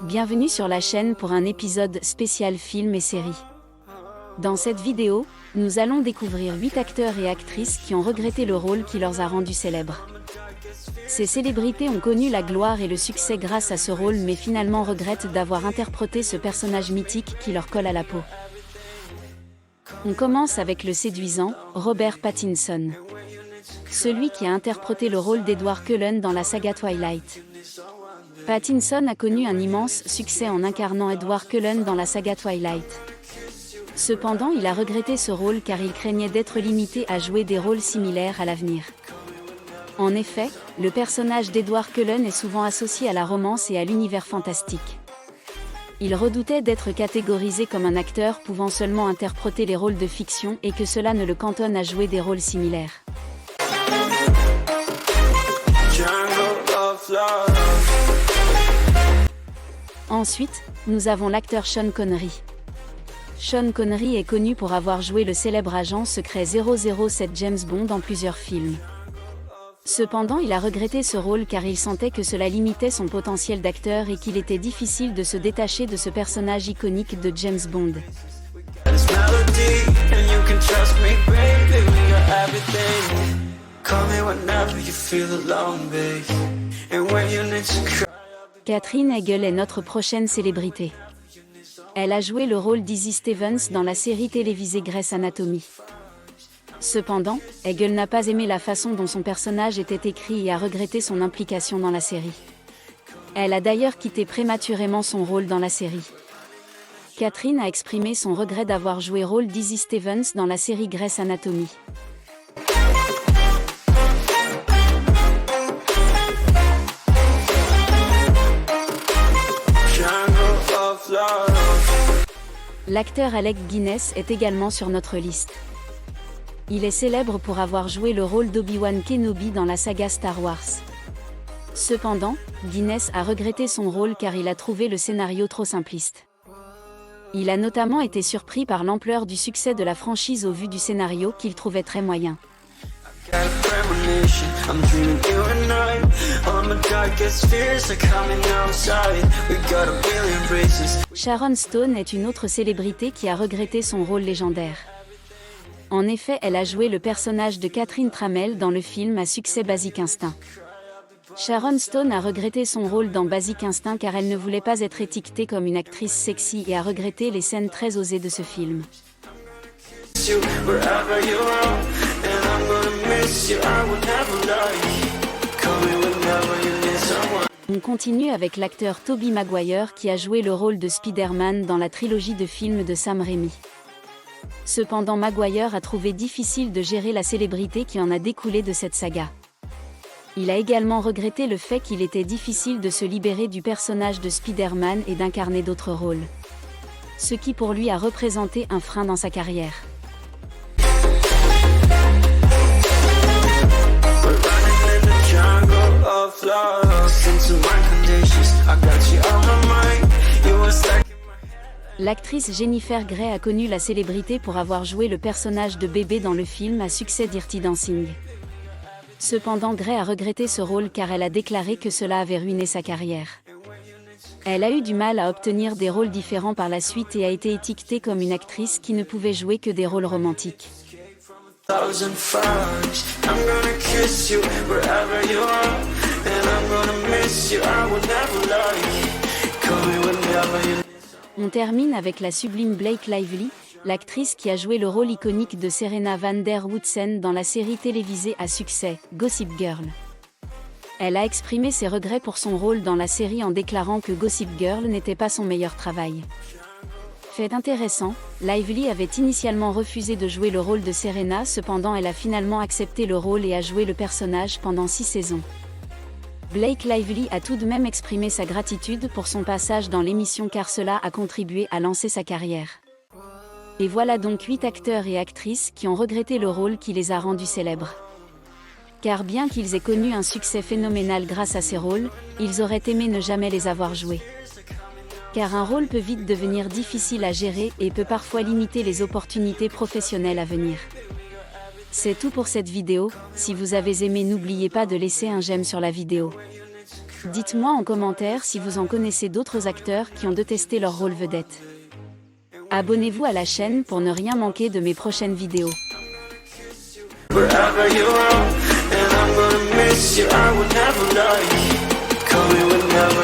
Bienvenue sur la chaîne pour un épisode spécial film et série. Dans cette vidéo, nous allons découvrir 8 acteurs et actrices qui ont regretté le rôle qui leur a rendu célèbres. Ces célébrités ont connu la gloire et le succès grâce à ce rôle mais finalement regrettent d'avoir interprété ce personnage mythique qui leur colle à la peau. On commence avec le séduisant Robert Pattinson. Celui qui a interprété le rôle d'Edward Cullen dans la saga Twilight. Pattinson a connu un immense succès en incarnant Edward Cullen dans la saga Twilight. Cependant, il a regretté ce rôle car il craignait d'être limité à jouer des rôles similaires à l'avenir. En effet, le personnage d'Edward Cullen est souvent associé à la romance et à l'univers fantastique. Il redoutait d'être catégorisé comme un acteur pouvant seulement interpréter les rôles de fiction et que cela ne le cantonne à jouer des rôles similaires. Ensuite, nous avons l'acteur Sean Connery. Sean Connery est connu pour avoir joué le célèbre agent secret 007 James Bond dans plusieurs films. Cependant, il a regretté ce rôle car il sentait que cela limitait son potentiel d'acteur et qu'il était difficile de se détacher de ce personnage iconique de James Bond. Katherine Heigl est notre prochaine célébrité. Elle a joué le rôle d'Izzy Stevens dans la série télévisée Grey's Anatomy. Cependant, Heigl n'a pas aimé la façon dont son personnage était écrit et a regretté son implication dans la série. Elle a d'ailleurs quitté prématurément son rôle dans la série. Katherine a exprimé son regret d'avoir joué le rôle d'Izzy Stevens dans la série Grey's Anatomy. L'acteur Alec Guinness est également sur notre liste. Il est célèbre pour avoir joué le rôle d'Obi-Wan Kenobi dans la saga Star Wars. Cependant, Guinness a regretté son rôle car il a trouvé le scénario trop simpliste. Il a notamment été surpris par l'ampleur du succès de la franchise au vu du scénario qu'il trouvait très moyen. Sharon Stone est une autre célébrité qui a regretté son rôle légendaire. En effet, elle a joué le personnage de Catherine Tramell dans le film à succès Basic Instinct. Sharon Stone a regretté son rôle dans Basic Instinct car elle ne voulait pas être étiquetée comme une actrice sexy et a regretté les scènes très osées de ce film. On continue avec l'acteur Tobey Maguire qui a joué le rôle de Spider-Man dans la trilogie de films de Sam Raimi. Cependant, Maguire a trouvé difficile de gérer la célébrité qui en a découlé de cette saga. Il a également regretté le fait qu'il était difficile de se libérer du personnage de Spider-Man et d'incarner d'autres rôles. Ce qui pour lui a représenté un frein dans sa carrière. L'actrice Jennifer Grey a connu la célébrité pour avoir joué le personnage de bébé dans le film à succès Dirty Dancing. Cependant, Grey a regretté ce rôle car elle a déclaré que cela avait ruiné sa carrière. Elle a eu du mal à obtenir des rôles différents par la suite et a été étiquetée comme une actrice qui ne pouvait jouer que des rôles romantiques. On termine avec la sublime Blake Lively, l'actrice qui a joué le rôle iconique de Serena van der Woodsen dans la série télévisée à succès, Gossip Girl. Elle a exprimé ses regrets pour son rôle dans la série en déclarant que Gossip Girl n'était pas son meilleur travail. Fait intéressant, Lively avait initialement refusé de jouer le rôle de Serena, cependant elle a finalement accepté le rôle et a joué le personnage pendant 6 saisons. Blake Lively a tout de même exprimé sa gratitude pour son passage dans l'émission car cela a contribué à lancer sa carrière. Et voilà donc 8 acteurs et actrices qui ont regretté le rôle qui les a rendus célèbres. Car bien qu'ils aient connu un succès phénoménal grâce à ces rôles, ils auraient aimé ne jamais les avoir joués. Car un rôle peut vite devenir difficile à gérer et peut parfois limiter les opportunités professionnelles à venir. C'est tout pour cette vidéo. Si vous avez aimé, n'oubliez pas de laisser un j'aime sur la vidéo. Dites-moi en commentaire si vous en connaissez d'autres acteurs qui ont détesté leur rôle vedette. Abonnez-vous à la chaîne pour ne rien manquer de mes prochaines vidéos. Wherever you are, and I'm gonna miss you. I would never lie. Call me whenever